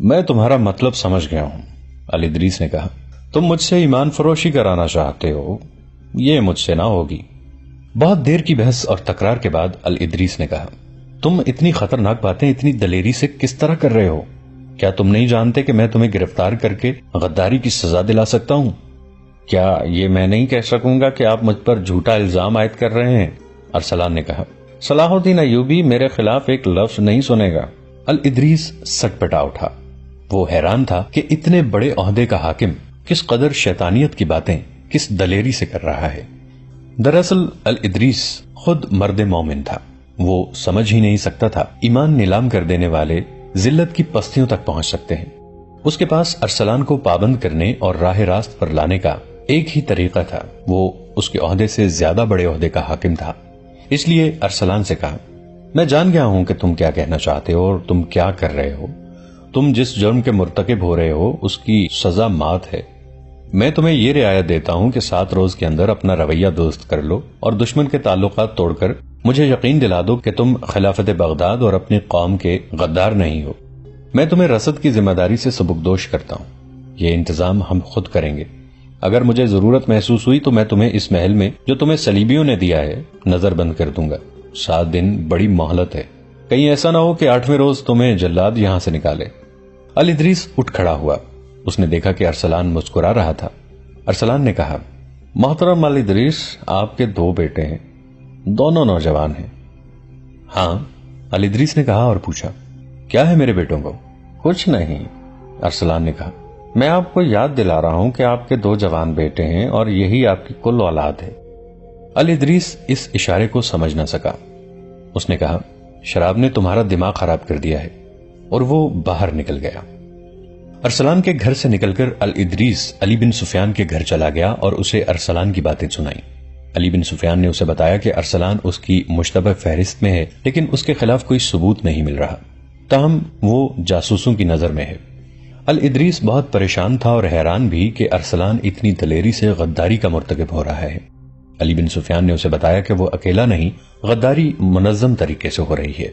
میں تمہارا مطلب سمجھ گیا ہوں، الادریس نے کہا۔ تم مجھ سے ایمان فروشی کرانا چاہتے ہو، یہ مجھ سے نہ ہوگی۔ بہت دیر کی بحث اور تکرار کے بعد الادریس نے کہا، تم اتنی خطرناک باتیں اتنی دلیری سے کس طرح کر رہے ہو؟ کیا تم نہیں جانتے کہ میں تمہیں گرفتار کر کے غداری کی سزا دلا سکتا ہوں؟ کیا یہ میں نہیں کہہ سکوں گا کہ آپ مجھ پر جھوٹا الزام عائد کر رہے ہیں؟ ارسلان نے کہا۔ صلاح الدین ایوبی میرے خلاف ایک لفظ نہیں سنے گا۔ الادریس سٹ پٹا اٹھا۔ وہ حیران تھا کہ اتنے بڑے عہدے کا حاکم کس قدر شیطانیت کی باتیں کس دلیری سے کر رہا ہے۔ دراصل الادریس خود مرد مومن تھا۔ وہ سمجھ ہی نہیں سکتا تھا ایمان نیلام کر دینے والے ذلت کی پستیوں تک پہنچ سکتے ہیں۔ اس کے پاس ارسلان کو پابند کرنے اور راہ راست پر لانے کا ایک ہی طریقہ تھا، وہ اس کے عہدے سے زیادہ بڑے عہدے کا حاکم تھا۔ اس لیے ارسلان سے کہا، میں جان گیا ہوں کہ تم کیا کہنا چاہتے ہو اور تم کیا کر رہے ہو۔ تم جس جرم کے مرتکب ہو رہے ہو اس کی سزا موت ہے۔ میں تمہیں یہ رعایت دیتا ہوں کہ 7 روز کے اندر اپنا رویہ درست کر لو اور دشمن کے تعلقات توڑ کر مجھے یقین دلا دو کہ تم خلافت بغداد اور اپنی قوم کے غدار نہیں ہو۔ میں تمہیں رسد کی ذمہ داری سے سبکدوش کرتا ہوں۔ یہ انتظام ہم خود کریں گے۔ اگر مجھے ضرورت محسوس ہوئی تو میں تمہیں اس محل میں جو تمہیں صلیبیوں نے دیا ہے نظر بند کر دوں گا۔ 7 دن بڑی مہلت ہے، کہیں ایسا نہ ہو کہ 8ویں روز تمہیں جلاد یہاں سے نکالے۔ الادریس اٹھ کھڑا ہوا۔ اس نے دیکھا کہ ارسلان مسکرا رہا تھا۔ ارسلان نے کہا، محترم الادریس، آپ کے 2 بیٹے ہیں، دونوں نوجوان ہیں۔ ہاں، الادریس نے کہا اور پوچھا، کیا ہے میرے بیٹوں کو؟ کچھ نہیں، ارسلان نے کہا، میں آپ کو یاد دلا رہا ہوں کہ آپ کے 2 جوان بیٹے ہیں اور یہی آپ کی کل اولاد ہے۔ الادریس اس اشارے کو سمجھ نہ سکا۔ اس نے کہا، شراب نے تمہارا دماغ خراب کر دیا ہے، اور وہ باہر نکل گیا۔ ارسلان کے گھر سے نکل کر الادریس علی بن سفیان کے گھر چلا گیا اور اسے ارسلان کی باتیں سنائیں۔ علی بن سفیان نے اسے بتایا کہ ارسلان اس کی مشتبہ فہرست میں ہے، لیکن اس کے خلاف کوئی ثبوت نہیں مل رہا، تاہم وہ جاسوسوں کی نظر میں ہے۔ الادریس بہت پریشان تھا اور حیران بھی کہ ارسلان اتنی دلیری سے غداری کا مرتکب ہو رہا ہے۔ علی بن سفیان نے اسے بتایا کہ وہ اکیلا نہیں، غداری منظم طریقے سے ہو رہی ہے۔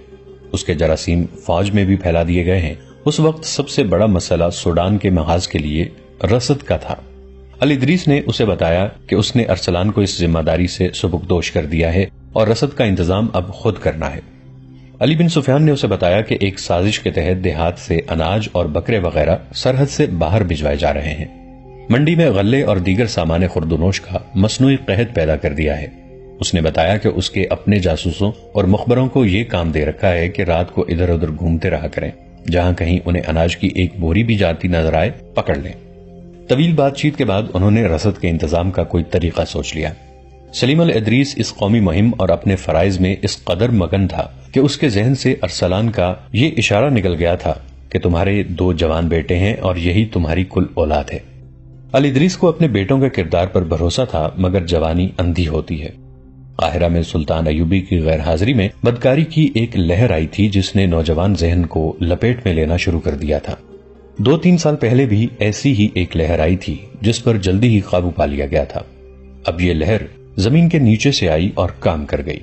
اس کے جراثیم فوج میں بھی پھیلا دیے گئے ہیں۔ اس وقت سب سے بڑا مسئلہ سوڈان کے محاذ کے لیے رسد کا تھا۔ الادریس نے اسے بتایا کہ اس نے ارسلان کو اس ذمہ داری سے سبکدوش کر دیا ہے اور رسد کا انتظام اب خود کرنا ہے۔ علی بن سفیان نے اسے بتایا کہ ایک سازش کے تحت دیہات سے اناج اور بکرے وغیرہ سرحد سے باہر بھجوائے جا رہے ہیں۔ منڈی میں غلے اور دیگر سامان خوردونوش کا مصنوعی قحط پیدا کر دیا ہے۔ اس نے بتایا کہ اس کے اپنے جاسوسوں اور مخبروں کو یہ کام دے رکھا ہے کہ رات کو ادھر ادھر گھومتے رہا کریں، جہاں کہیں انہیں اناج کی ایک بوری بھی جاتی نظر آئے پکڑ لیں۔ طویل بات چیت کے بعد انہوں نے رسد کے انتظام کا کوئی طریقہ سوچ لیا۔ سلیم الادریس اس قومی مہم اور اپنے فرائض میں اس قدر مگن تھا کہ اس کے ذہن سے ارسلان کا یہ اشارہ نکل گیا تھا کہ تمہارے 2 جوان بیٹے ہیں اور یہی تمہاری کل اولاد ہے۔ الادریس کو اپنے بیٹوں کے کردار پر بھروسہ تھا، مگر جوانی اندھی ہوتی ہے۔ قاہرہ میں سلطان ایوبی کی غیر حاضری میں بدکاری کی ایک لہر آئی تھی جس نے نوجوان ذہن کو لپیٹ میں لینا شروع کر دیا تھا۔ 2-3 سال پہلے بھی ایسی ہی ایک لہر آئی تھی جس پر جلدی ہی قابو پا لیا گیا تھا۔ اب یہ لہر زمین کے نیچے سے آئی اور کام کر گئی۔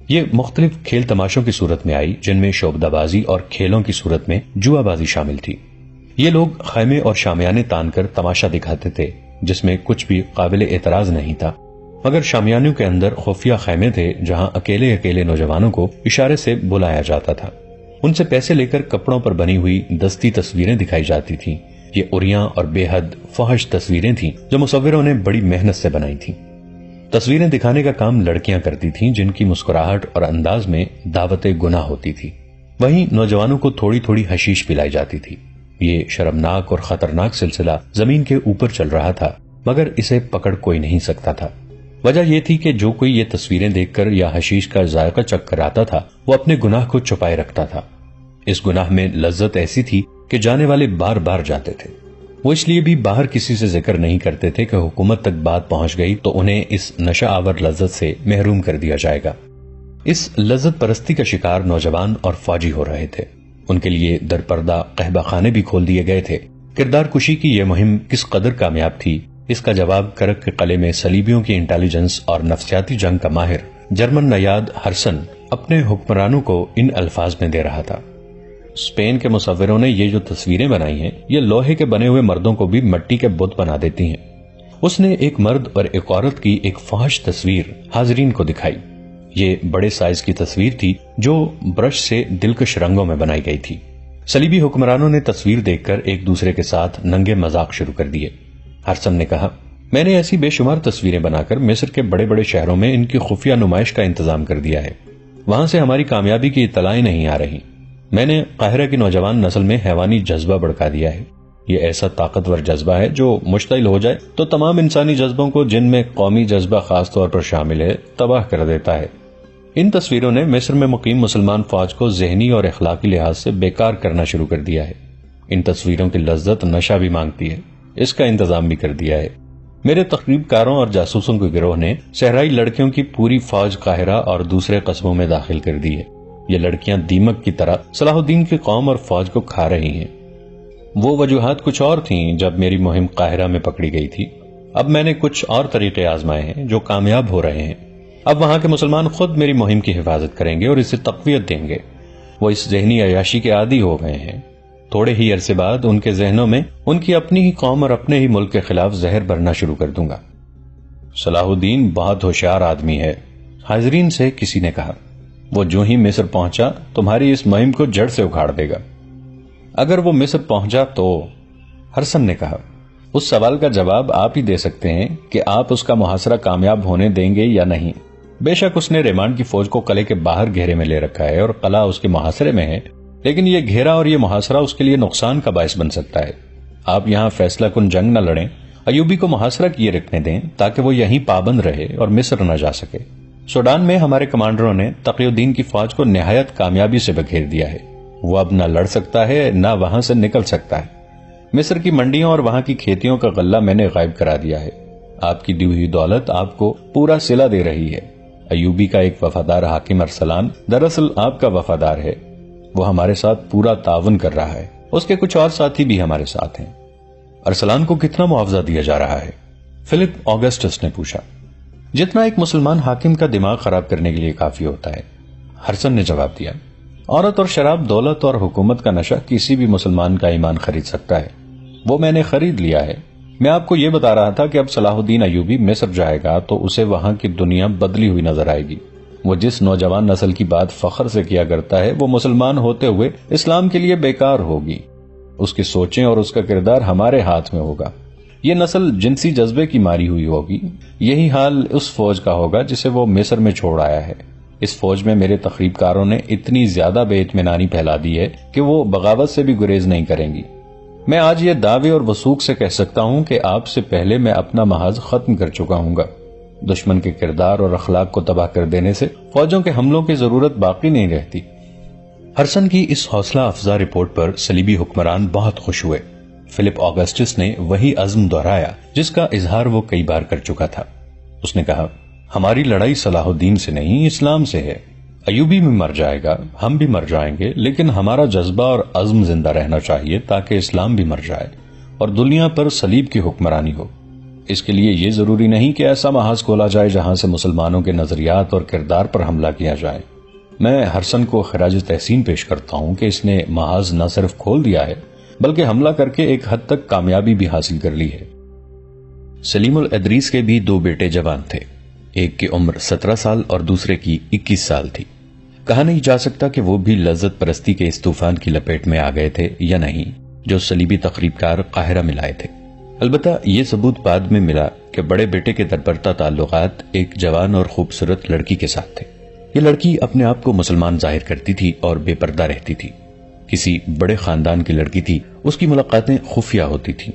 یہ مختلف کھیل تماشوں کی صورت میں آئی، جن میں شوبدہ بازی اور کھیلوں کی صورت میں جوا بازی شامل تھی۔ یہ لوگ خیمے اور شامیانے تان کر تماشا دکھاتے تھے، جس میں کچھ بھی قابل اعتراض نہیں تھا، مگر شامیانوں کے اندر خفیہ خیمے تھے جہاں اکیلے اکیلے نوجوانوں کو اشارے سے بلایا جاتا تھا۔ ان سے پیسے لے کر کپڑوں پر بنی ہوئی دستی تصویریں دکھائی جاتی تھیں۔ یہ عریاں اور بے حد فحش تصویریں تھیں جو مصوروں نے بڑی محنت سے بنائی تھیں۔ تصویریں دکھانے کا کام لڑکیاں کرتی تھیں، جن کی مسکراہٹ اور انداز میں دعوت گناہ ہوتی تھی۔ وہیں نوجوانوں کو تھوڑی تھوڑی حشیش پلائی جاتی تھی۔ یہ شرمناک اور خطرناک سلسلہ زمین کے اوپر چل رہا تھا، مگر اسے پکڑ کوئی نہیں سکتا تھا۔ وجہ یہ تھی کہ جو کوئی یہ تصویریں دیکھ کر یا حشیش کا ذائقہ چکھ کر آتا تھا، وہ اپنے گناہ کو چھپائے رکھتا تھا۔ اس گناہ میں لذت ایسی تھی کہ جانے والے بار بار جاتے تھے۔ وہ اس لیے بھی باہر کسی سے ذکر نہیں کرتے تھے کہ حکومت تک بات پہنچ گئی تو انہیں اس نشہ آور لذت سے محروم کر دیا جائے گا۔ اس لذت پرستی کا شکار نوجوان اور فوجی ہو رہے تھے۔ ان کے لیے درپردہ قہبہ خانے بھی کھول دیے گئے تھے۔ کردار کشی کی یہ مہم کس قدر کامیاب تھی، اس کا جواب کرک کے قلعے میں صلیبیوں کی انٹیلیجنس اور نفسیاتی جنگ کا ماہر جرمن نیاد ہرسن اپنے حکمرانوں کو ان الفاظ میں دے رہا تھا: اسپین کے مصوروں نے یہ جو تصویریں بنائی ہیں یہ لوہے کے بنے ہوئے مردوں کو بھی مٹی کے بت بنا دیتی ہیں۔ اس نے ایک مرد اور ایک عورت کی ایک فحش تصویر حاضرین کو دکھائی۔ یہ بڑے سائز کی تصویر تھی جو برش سے دلکش رنگوں میں بنائی گئی تھی۔ صلیبی حکمرانوں نے تصویر دیکھ کر ایک دوسرے کے ساتھ ننگے مذاق شروع کر دیے۔ ہرسن نے کہا، میں نے ایسی بے شمار تصویریں بنا کر مصر کے بڑے بڑے شہروں میں ان کی خفیہ نمائش کا انتظام کر دیا ہے، وہاں سے ہماری کامیابی کی اطلاعیں نہیں آ رہی۔ میں نے قاہرہ کی نوجوان نسل میں حیوانی جذبہ بڑھکا دیا ہے۔ یہ ایسا طاقتور جذبہ ہے جو مشتعل ہو جائے تو تمام انسانی جذبوں کو، جن میں قومی جذبہ خاص طور پر شامل ہے، تباہ کر دیتا ہے۔ ان تصویروں نے مصر میں مقیم مسلمان فوج کو ذہنی اور اخلاقی لحاظ سے بیکار کرنا شروع کر دیا ہے۔ ان تصویروں کی لذت نشہ بھی مانگتی ہے، اس کا انتظام بھی کر دیا ہے۔ میرے تخریب کاروں اور جاسوسوں کے گروہ نے صحرائی لڑکیوں کی پوری فوج قاہرہ اور دوسرے قصبوں میں داخل کر دی ہے۔ یہ لڑکیاں دیمک کی طرح صلاح الدین کی قوم اور فوج کو کھا رہی ہیں۔ وہ وجوہات کچھ اور تھیں جب میری مہم قاہرہ میں پکڑی گئی تھی، اب میں نے کچھ اور طریقے آزمائے ہیں جو کامیاب ہو رہے ہیں۔ اب وہاں کے مسلمان خود میری مہم کی حفاظت کریں گے اور اسے تقویت دیں گے۔ وہ اس ذہنی عیاشی کے عادی ہو گئے ہیں۔ تھوڑے ہی عرصے بعد ان کے ذہنوں میں ان کی اپنی ہی قوم اور اپنے ہی ملک کے خلاف زہر بھرنا شروع کر دوں گا۔ صلاح الدین بہت ہوشیار آدمی ہے، حاضرین سے کسی نے کہا۔ وہ جو ہی مصر پہنچا تمہاری اس مہم کو جڑ سے اکھاڑ دے گا۔ اگر وہ مصر پہنچا تو؟ ہرسن نے کہا، اس سوال کا جواب آپ ہی دے سکتے ہیں کہ آپ اس کا محاصرہ کامیاب ہونے دیں گے یا نہیں۔ بے شک اس نے ریمانڈ کی فوج کو قلعے کے باہر گھیرے میں لے رکھا ہے اور قلعہ اس کے محاصرے میں ہے، لیکن یہ گھیرا اور یہ محاصرہ اس کے لیے نقصان کا باعث بن سکتا ہے۔ آپ یہاں فیصلہ کن جنگ نہ لڑیں، ایوبی کو محاصرہ کیے رکھنے دیں تاکہ وہ یہیں پابند رہے اور مصر نہ جا سکے۔ سوڈان میں ہمارے کمانڈروں نے تقی الدین کی فوج کو نہایت کامیابی سے بکھیر دیا ہے۔ وہ اب نہ لڑ سکتا ہے نہ وہاں سے نکل سکتا ہے۔ مصر کی منڈیوں اور وہاں کی کھیتیوں کا غلہ میں نے غائب کرا دیا ہے۔ آپ کی دی ہوئی دولت آپ کو پورا صلہ دے رہی ہے۔ ایوبی کا ایک وفادار حاکم ارسلان دراصل آپ کا وفادار ہے، وہ ہمارے ساتھ پورا تعاون کر رہا ہے۔ اس کے کچھ اور ساتھی بھی ہمارے ساتھ ہیں۔ ارسلان کو کتنا معاوضہ دیا جا رہا ہے؟ فلپ آگسٹس نے پوچھا۔ جتنا ایک مسلمان حاکم کا دماغ خراب کرنے کے لیے کافی ہوتا ہے، ہرسن نے جواب دیا۔ عورت اور شراب، دولت اور حکومت کا نشہ کسی بھی مسلمان کا ایمان خرید سکتا ہے، وہ میں نے خرید لیا ہے۔ میں آپ کو یہ بتا رہا تھا کہ اب صلاح الدین ایوبی مصر جائے گا تو اسے وہاں کی دنیا بدلی ہوئی نظر آئے گی۔ وہ جس نوجوان نسل کی بات فخر سے کیا کرتا ہے وہ مسلمان ہوتے ہوئے اسلام کے لیے بیکار ہوگی۔ اس کی سوچیں اور اس کا کردار ہمارے ہاتھ میں ہوگا۔ یہ نسل جنسی جذبے کی ماری ہوئی ہوگی۔ یہی حال اس فوج کا ہوگا جسے وہ مصر میں چھوڑ آیا ہے۔ اس فوج میں میرے تخریب کاروں نے اتنی زیادہ بے اطمینانی پھیلا دی ہے کہ وہ بغاوت سے بھی گریز نہیں کریں گی۔ میں آج یہ دعوے اور وثوق سے کہہ سکتا ہوں کہ آپ سے پہلے میں اپنا محاذ ختم کر چکا ہوں گا۔ دشمن کے کردار اور اخلاق کو تباہ کر دینے سے فوجوں کے حملوں کی ضرورت باقی نہیں رہتی۔ ہرسن کی اس حوصلہ افزا رپورٹ پر صلیبی حکمران بہت خوش ہوئے۔ فلپ آگسٹس نے وہی عزم دہرایا جس کا اظہار وہ کئی بار کر چکا تھا۔ اس نے کہا، ہماری لڑائی صلاح الدین سے نہیں، اسلام سے ہے۔ ایوبی بھی مر جائے گا، ہم بھی مر جائیں گے، لیکن ہمارا جذبہ اور عزم زندہ رہنا چاہیے تاکہ اسلام بھی مر جائے اور دنیا پر صلیب کی حکمرانی ہو۔ اس کے لیے یہ ضروری نہیں کہ ایسا محاذ کھولا جائے جہاں سے مسلمانوں کے نظریات اور کردار پر حملہ کیا جائے۔ میں ہرسن کو خراج تحسین پیش کرتا ہوں کہ اس نے محاذ نہ صرف کھول دیا ہے بلکہ حملہ کر کے ایک حد تک کامیابی بھی حاصل کر لی ہے۔ سلیم الادریس کے بھی 2 بیٹے جوان تھے، ایک کی عمر 17 سال اور دوسرے کی 21 سال تھی۔ کہا نہیں جا سکتا کہ وہ بھی لذت پرستی کے اس طوفان کی لپیٹ میں آ گئے تھے یا نہیں جو صلیبی تخریب کار قاہرہ میں لائے تھے۔ البتہ یہ ثبوت بعد میں ملا کہ بڑے بیٹے کے درپردہ تعلقات ایک جوان اور خوبصورت لڑکی کے ساتھ تھے۔ یہ لڑکی اپنے آپ کو مسلمان ظاہر کرتی تھی اور بے پردہ رہتی تھی۔ کسی بڑے خاندان کی لڑکی تھی، اس کی ملاقاتیں خفیہ ہوتی تھیں۔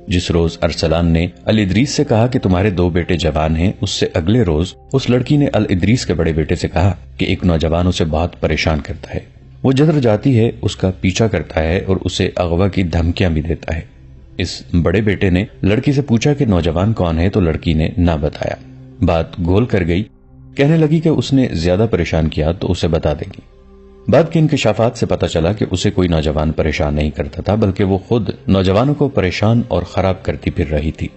جس روز ارسلان نے الادریس سے کہا کہ تمہارے 2 بیٹے جوان ہیں، اس سے اگلے روز اس لڑکی نے الادریس کے بڑے بیٹے سے کہا کہ ایک نوجوان اسے بہت پریشان کرتا ہے، وہ جدھر جاتی ہے اس کا پیچھا کرتا ہے اور اسے اغوا کی دھمکیاں بھی دیتا ہے۔ اس بڑے بیٹے نے لڑکی سے پوچھا کہ نوجوان کون ہے تو لڑکی نے نہ بتایا۔ بات گول کر گئی، کہنے لگی کہ اس نے زیادہ پریشان کیا تو اسے بتا دے گی۔ بعد کے انکشافات سے پتا چلا کہ اسے کوئی نوجوان پریشان نہیں کرتا تھا بلکہ وہ خود نوجوانوں کو پریشان اور خراب کرتی پھر رہی تھی۔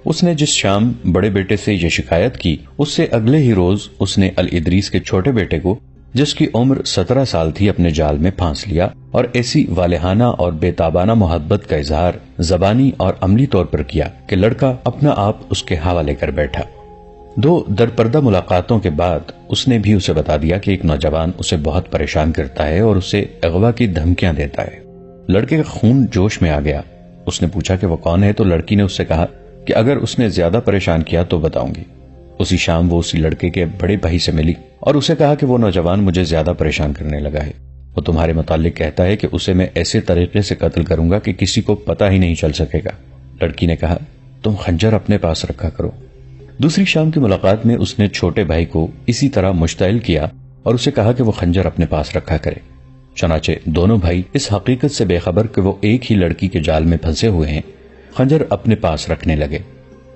اس نے جس شام بڑے بیٹے سے یہ شکایت کی، اس سے اگلے ہی روز اس نے الادریس کے چھوٹے بیٹے کو جس کی عمر 17 سال تھی اپنے جال میں پھانس لیا اور ایسی والہانہ اور بے تابانہ محبت کا اظہار زبانی اور عملی طور پر کیا کہ لڑکا اپنا آپ اس کے حوالے کر بیٹھا۔ 2 درپردہ ملاقاتوں کے بعد اس نے بھی اسے بتا دیا کہ ایک نوجوان اسے بہت پریشان کرتا ہے اور اسے اغوا کی دھمکیاں دیتا ہے۔ لڑکے کا خون جوش میں آ گیا۔ اس نے پوچھا کہ وہ کون ہے تو لڑکی نے اس سے کہا کہ اگر اس نے زیادہ پریشان کیا تو بتاؤں گی۔ اسی شام وہ اسی لڑکے کے بڑے بھائی سے ملی اور اسے کہا کہ وہ نوجوان مجھے زیادہ پریشان کرنے لگا ہے۔ وہ تمہارے متعلق کہتا ہے کہ اسے میں ایسے طریقے سے قتل کروں گا کہ کسی کو پتہ ہی نہیں چل سکے گا۔ لڑکی نے کہا تم خنجر اپنے پاس رکھا کرو۔ دوسری شام کی ملاقات میں اس نے چھوٹے بھائی کو اسی طرح مشتعل کیا اور اسے کہا کہ وہ خنجر اپنے پاس رکھا کرے۔ چنانچہ دونوں بھائی اس حقیقت سے بے خبر کہ وہ ایک ہی لڑکی کے جال میں پھنسے ہوئے ہیں خنجر اپنے پاس رکھنے لگے۔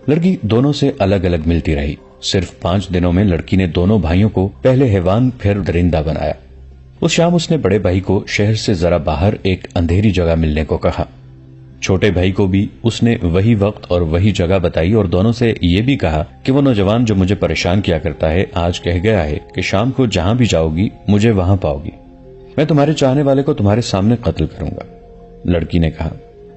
لڑکی دونوں سے الگ الگ ملتی رہی۔ صرف 5 دنوں میں لڑکی نے دونوں بھائیوں کو پہلے حیوان پھر درندہ بنایا۔ اس شام اس نے بڑے بھائی کو شہر سے ذرا باہر ایک اندھیری جگہ ملنے کو کہا۔ چھوٹے بھائی کو بھی اس نے وہی وقت اور وہی جگہ بتائی اور دونوں سے یہ بھی کہا کہ وہ نوجوان جو مجھے پریشان کیا کرتا ہے آج کہہ گیا ہے کہ شام کو جہاں بھی جاؤ گی مجھے وہاں پاؤ گی، میں تمہارے چاہنے والے کو تمہارے سامنے قتل کروں گا۔ لڑکی نے کہا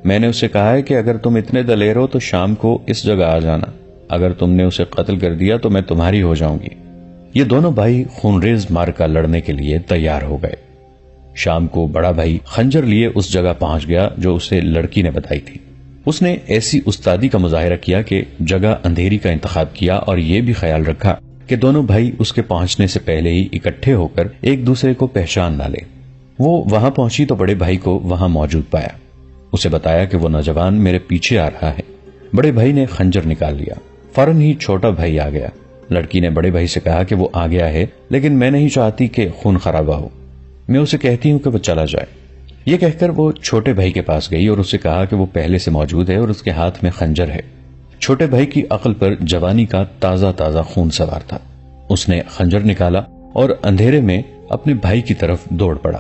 میں نے اسے کہا ہے کہ اگر تم اتنے دلیر ہو تو شام کو اس جگہ آ جانا، اگر تم نے اسے قتل کر دیا تو میں تمہاری ہو جاؤں گی۔ یہ دونوں بھائی خونریز معرکہ لڑنے کے لیے تیار ہو گئے۔ شام کو بڑا بھائی خنجر لیے اس جگہ پہنچ گیا جو اسے لڑکی نے بتائی تھی۔ اس نے ایسی استادی کا مظاہرہ کیا کہ جگہ اندھیری کا انتخاب کیا اور یہ بھی خیال رکھا کہ دونوں بھائی اس کے پہنچنے سے پہلے ہی اکٹھے ہو کر ایک دوسرے کو پہچان نہ لیں۔ وہ وہاں پہنچی تو بڑے بھائی کو وہاں موجود پایا۔ اسے بتایا کہ وہ نوجوان میرے پیچھے آ رہا ہے۔ بڑے بھائی نے خنجر نکال لیا۔ فوراً ہی چھوٹا بھائی آ گیا۔ لڑکی نے بڑے بھائی سے کہا کہ وہ آ گیا ہے لیکن میں نہیں چاہتی کہ خون خرابہ ہو، میں اسے کہتی ہوں کہ وہ چلا جائے۔ یہ کہہ کر وہ چھوٹے بھائی کے پاس گئی اور اسے کہا کہ وہ پہلے سے موجود ہے اور اس کے ہاتھ میں خنجر ہے۔ چھوٹے بھائی کی عقل پر جوانی کا تازہ تازہ خون سوار تھا۔ اس نے خنجر نکالا اور اندھیرے میں اپنے بھائی کی طرف دوڑ پڑا۔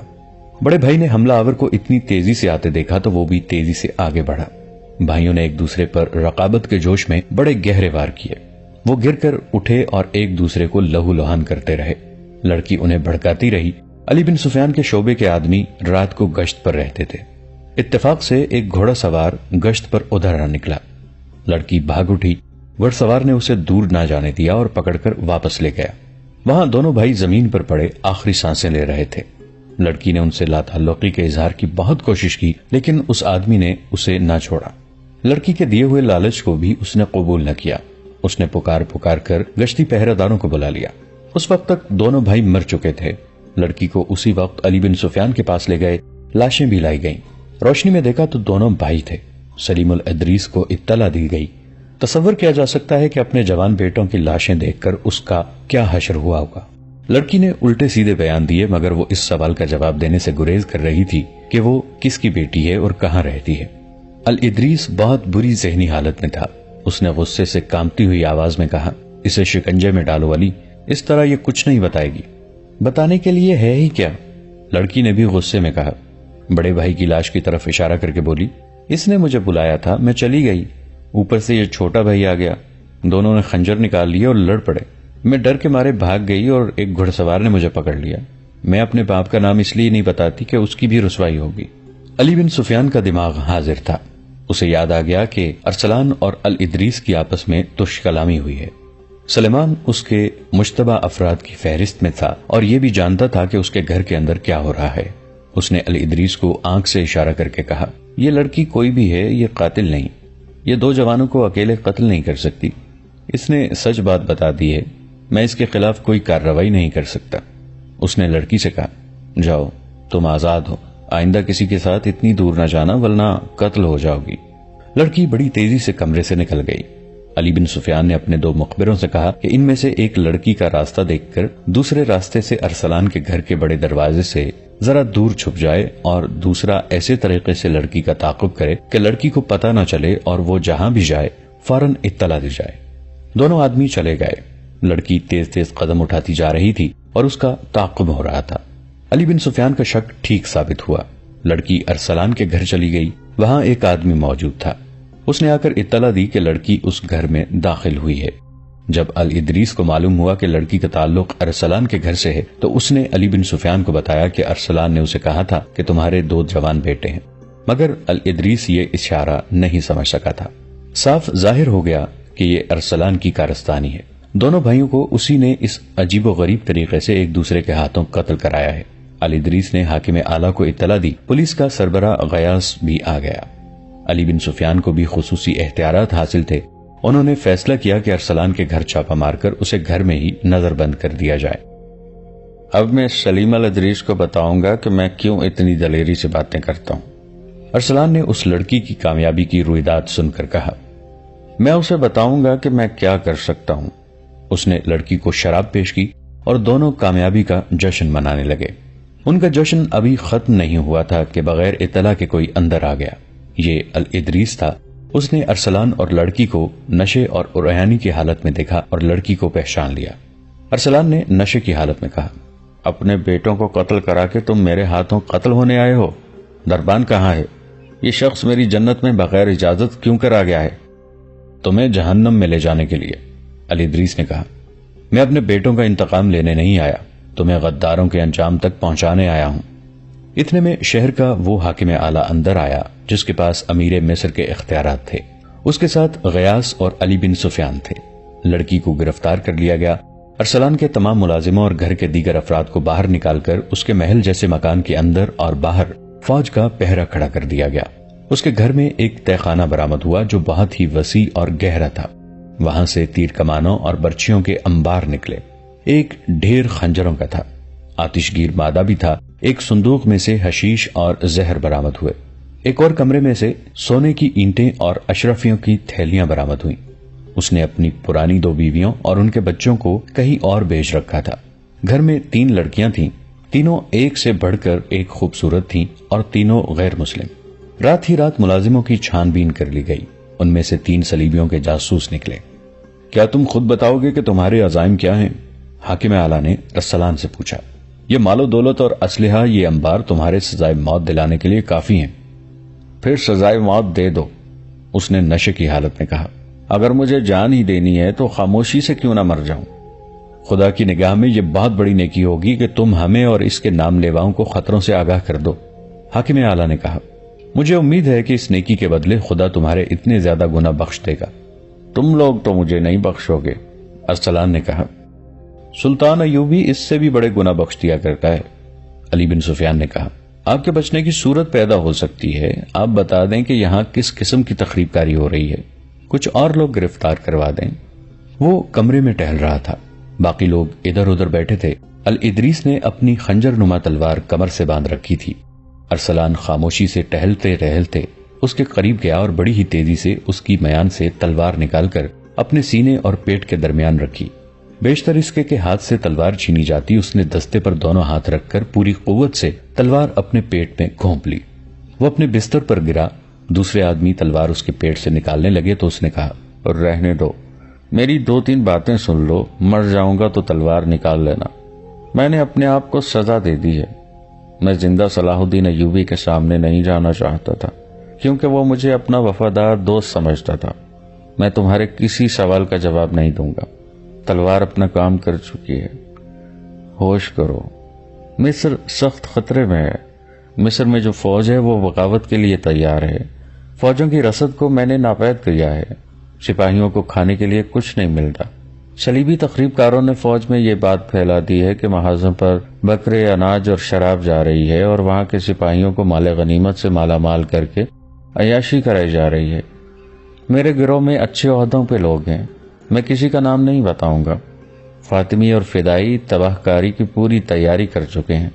بڑے بھائی نے حملہ آور کو اتنی تیزی سے آتے دیکھا تو وہ بھی تیزی سے آگے بڑھا۔ بھائیوں نے ایک دوسرے پر رقابت کے جوش میں بڑے گہرے وار کیے۔ وہ گر کر اٹھے اور ایک دوسرے کو لہو لہان کرتے رہے۔ لڑکی انہیں بھڑکاتی رہی۔ علی بن سفیان کے شعبے کے آدمی رات کو گشت پر رہتے تھے۔ اتفاق سے ایک گھوڑا سوار گشت پر ادھر نہ نکلا۔ لڑکی بھاگ اٹھی۔ گھڑ سوار نے اسے دور نہ جانے دیا اور پکڑ کر واپس لے گیا۔ وہاں دونوں بھائی زمین پر پڑے آخری سانسیں لے رہے تھے۔ لڑکی نے ان سے لا تعلقی کے اظہار کی بہت کوشش کی لیکن اس آدمی نے اسے نہ چھوڑا۔ لڑکی کے دیے ہوئے لالچ کو بھی اس نے قبول نہ کیا۔ اس نے پکار پکار کر گشتی پہرے داروں کو بلا لیا۔ اس وقت تک دونوں بھائی مر چکے تھے۔ لڑکی کو اسی وقت علی بن سفیان کے پاس لے گئے۔ لاشیں بھی لائی گئیں۔ روشنی میں دیکھا تو دونوں بھائی تھے۔ سلیم الادریس کو اطلاع دی گئی۔ تصور کیا جا سکتا ہے کہ اپنے جوان بیٹوں کی لاشیں دیکھ کر اس کا کیا حشر ہوا ہوگا۔ لڑکی نے الٹے سیدھے بیان دیے مگر وہ اس سوال کا جواب دینے سے گریز کر رہی تھی کہ وہ کس کی بیٹی ہے اور کہاں رہتی ہے۔ الادریس بہت بری ذہنی حالت میں تھا۔ اس نے غصے سے کامتی ہوئی آواز میں کہا اسے شکنجے میں ڈالو علی، اس طرح یہ کچھ نہیں بتائے گی۔ بتانے کے لیے ہے ہی کیا؟ لڑکی نے بھی غصے میں کہا۔ بڑے بھائی کی لاش کی طرف اشارہ کر کے بولی اس نے مجھے بلایا تھا، میں چلی گئی، اوپر سے یہ چھوٹا بھائی آ گیا، دونوں نے خنجر نکال لیے اور لڑ پڑے۔ میں ڈر کے مارے بھاگ گئی اور ایک گھڑ سوار نے مجھے پکڑ لیا۔ میں اپنے باپ کا نام اس لیے نہیں بتاتی کہ اس کی بھی رسوائی ہوگی۔ علی بن سفیان کا دماغ حاضر تھا۔ اسے یاد آ گیا کہ ارسلان اور الادریس کی آپس میں تش کلامی ہوئی ہے۔ سلیمان اس کے مشتبہ افراد کی فہرست میں تھا اور یہ بھی جانتا تھا کہ اس کے گھر کے اندر کیا ہو رہا ہے۔ اس نے الادریس کو آنکھ سے اشارہ کر کے کہا یہ لڑکی کوئی بھی ہے، یہ قاتل نہیں، یہ 2 جوانوں کو اکیلے قتل نہیں کر سکتی۔ اس نے سچ بات بتا دی ہے، میں اس کے خلاف کوئی کارروائی نہیں کر سکتا۔ اس نے لڑکی سے کہا جاؤ تم آزاد ہو، آئندہ کسی کے ساتھ اتنی دور نہ جانا ورنہ قتل ہو جاؤ گی۔ لڑکی بڑی تیزی سے کمرے سے نکل گئی۔ علی بن سفیان نے اپنے 2 مخبروں سے کہا کہ ان میں سے ایک لڑکی کا راستہ دیکھ کر دوسرے راستے سے ارسلان کے گھر کے بڑے دروازے سے ذرا دور چھپ جائے اور دوسرا ایسے طریقے سے لڑکی کا تعاقب کرے کہ لڑکی کو پتہ نہ چلے اور وہ جہاں بھی جائے فوراً اطلاع دی جائے۔ دونوں آدمی چلے گئے۔ لڑکی تیز تیز قدم اٹھاتی جا رہی تھی اور اس کا تعاقب ہو رہا تھا۔ علی بن سفیان کا شک ٹھیک ثابت ہوا۔ لڑکی ارسلان کے گھر چلی گئی۔ وہاں ایک آدمی موجود تھا۔ اس نے آ کر اطلاع دی کہ لڑکی اس گھر میں داخل ہوئی ہے۔ جب الادریس کو معلوم ہوا کہ لڑکی کا تعلق ارسلان کے گھر سے ہے تو اس نے علی بن سفیان کو بتایا کہ ارسلان نے اسے کہا تھا کہ تمہارے 2 جوان بیٹے ہیں، مگر الادریس یہ اشارہ نہیں سمجھ سکا تھا۔ صاف ظاہر ہو گیا کہ یہ ارسلان کی کارستانی ہے۔ دونوں بھائیوں کو اسی نے اس عجیب و غریب طریقے سے ایک دوسرے کے ہاتھوں قتل کرایا ہے۔ الادریس نے حاکم اعلیٰ کو اطلاع دی، پولیس کا سربراہ غیاث بھی آ گیا۔ علی بن سفیان کو بھی خصوصی اختیارات حاصل تھے۔ انہوں نے فیصلہ کیا کہ ارسلان کے گھر چھاپا مار کر اسے گھر میں ہی نظر بند کر دیا جائے۔ اب میں سلیم الادریس کو بتاؤں گا کہ میں کیوں اتنی دلیری سے باتیں کرتا ہوں۔ ارسلان نے اس لڑکی کی کامیابی کی رویداد سن کر کہا، میں اسے بتاؤں گا کہ میں کیا کر سکتا ہوں۔ اس نے لڑکی کو شراب پیش کی اور دونوں کامیابی کا جشن منانے لگے۔ ان کا جشن ابھی ختم نہیں ہوا تھا کہ بغیر اطلاع کے کوئی اندر آ گیا۔ یہ الادریس تھا۔ اس نے ارسلان اور لڑکی کو نشے اور عریانی کی حالت میں دیکھا اور لڑکی کو پہچان لیا۔ ارسلان نے نشے کی حالت میں کہا، اپنے بیٹوں کو قتل کرا کے تم میرے ہاتھوں قتل ہونے آئے ہو؟ دربان کہاں ہے؟ یہ شخص میری جنت میں بغیر اجازت کیوں کر آ گیا ہے؟ تمہیں جہنم میں لے جانے کے لیے۔ الادریس نے کہا، میں اپنے بیٹوں کا انتقام لینے نہیں آیا، تمہیں غداروں کے انجام تک پہنچانے آیا ہوں۔ اتنے میں شہر کا وہ حاکم اعلیٰ اندر آیا جس کے پاس امیر مصر کے اختیارات تھے۔ اس کے ساتھ غیاث اور علی بن سفیان تھے۔ لڑکی کو گرفتار کر لیا گیا۔ ارسلان کے تمام ملازموں اور گھر کے دیگر افراد کو باہر نکال کر اس کے محل جیسے مکان کے اندر اور باہر فوج کا پہرا کھڑا کر دیا گیا۔ اس کے گھر میں ایک تہہ خانہ برآمد ہوا جو بہت ہی وسیع اور گہرا تھا۔ وہاں سے تیر کمانوں اور برچھیوں کے انبار نکلے۔ ایک ڈھیر خنجروں کا تھا۔ آتش گیر مادہ بھی تھا۔ ایک صندوق میں سے حشیش اور زہر برآمد ہوئے۔ ایک اور کمرے میں سے سونے کی اینٹیں اور اشرفیوں کی تھیلیاں برآمد ہوئیں۔ اس نے اپنی پرانی 2 بیویوں اور ان کے بچوں کو کہیں اور بیچ رکھا تھا۔ گھر میں 3 لڑکیاں تھیں، تینوں ایک سے بڑھ کر ایک خوبصورت تھیں اور تینوں غیر مسلم۔ رات ہی رات ملازموں کی چھان بین کر لی گئی۔ ان میں سے 3 صلیبیوں کے جاسوس نکلے۔ کیا تم خود بتاؤ گے کہ تمہارے عزائم کیا ہیں؟ حاکم اعلیٰ نے ارسلان سے پوچھا۔ یہ مال و دولت اور اسلحہ، یہ انبار تمہارے سزائے موت دلانے کے لیے کافی ہیں۔ پھر سزائے موت دے دو، اس نے نشے کی حالت میں کہا۔ اگر مجھے جان ہی دینی ہے تو خاموشی سے کیوں نہ مر جاؤں؟ خدا کی نگاہ میں یہ بہت بڑی نیکی ہوگی کہ تم ہمیں اور اس کے نام لیواؤں کو خطروں سے آگاہ کر دو۔ حاکم اعلیٰ نے کہا، مجھے امید ہے کہ اس نیکی کے بدلے خدا تمہارے اتنے زیادہ گناہ بخش دے گا۔ تم لوگ تو مجھے نہیں بخشو گے، ارسلان نے کہا۔ سلطان ایوبی اس سے بھی بڑے گناہ بخش دیا کرتا ہے، علی بن سفیان نے کہا۔ آپ کے بچنے کی صورت پیدا ہو سکتی ہے۔ آپ بتا دیں کہ یہاں کس قسم کی تخریب کاری ہو رہی ہے، کچھ اور لوگ گرفتار کروا دیں۔ وہ کمرے میں ٹہل رہا تھا، باقی لوگ ادھر ادھر بیٹھے تھے۔ الادریس نے اپنی خنجر نما تلوار کمر سے باندھ رکھی تھی۔ ارسلان خاموشی سے ٹہلتے ٹہلتے اس کے قریب گیا اور بڑی ہی تیزی سے اس کی میان سے تلوار نکال کر اپنے سینے اور پیٹ کے درمیان رکھی۔ بیشتر اس کے ہاتھ سے تلوار چھینی جاتی، اس نے دستے پر دونوں ہاتھ رکھ کر پوری قوت سے تلوار اپنے پیٹ میں گھونپ لی۔ وہ اپنے بستر پر گرا۔ دوسرے آدمی تلوار اس کے پیٹ سے نکالنے لگے تو اس نے کہا، اور رہنے دو، میری 2-3 باتیں سن لو، مر جاؤں گا تو تلوار نکال لینا۔ میں نے اپنے آپ کو سزا دے دی ہے۔ میں زندہ صلاح الدین ایوبی کے سامنے نہیں جانا چاہتا تھا کیونکہ وہ مجھے اپنا وفادار دوست سمجھتا تھا۔ میں تمہارے کسی سوال کا جواب نہیں دوں گا۔ تلوار اپنا کام کر چکی ہے، ہوش کرو۔ مصر سخت خطرے میں ہے۔ مصر میں جو فوج ہے وہ بغاوت کے لیے تیار ہے۔ فوجوں کی رسد کو میں نے ناپید کیا ہے۔ سپاہیوں کو کھانے کے لیے کچھ نہیں ملتا۔ صلیبی تخریب کاروں نے فوج میں یہ بات پھیلا دی ہے کہ محاذوں پر بکرے، اناج اور شراب جا رہی ہے اور وہاں کے سپاہیوں کو مال غنیمت سے مالا مال کر کے عیاشی کرائی جا رہی ہے۔ میرے گروہ میں اچھے عہدوں پہ لوگ ہیں، میں کسی کا نام نہیں بتاؤں گا۔ فاطمی اور فدائی تباہ کاری کی پوری تیاری کر چکے ہیں۔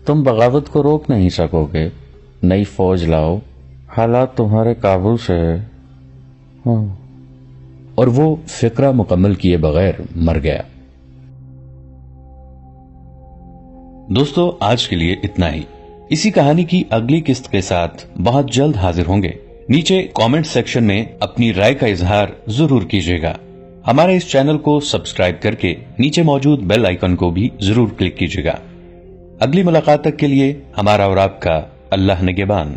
تم بغاوت کو روک نہیں سکو گے۔ نئی فوج لاؤ، حالات تمہارے قابو سے ہے۔ اور وہ فقرہ مکمل کیے بغیر مر گیا۔ دوستو، آج کے لیے اتنا ہی۔ اسی کہانی کی اگلی قسط کے ساتھ بہت جلد حاضر ہوں گے۔ نیچے کامنٹ سیکشن میں اپنی رائے کا اظہار ضرور کیجیے گا۔ ہمارے اس چینل کو سبسکرائب کر کے نیچے موجود بیل آئیکن کو بھی ضرور کلک کیجیے گا۔ اگلی ملاقات تک کے لیے ہمارا اور آپ کا اللہ نگہبان۔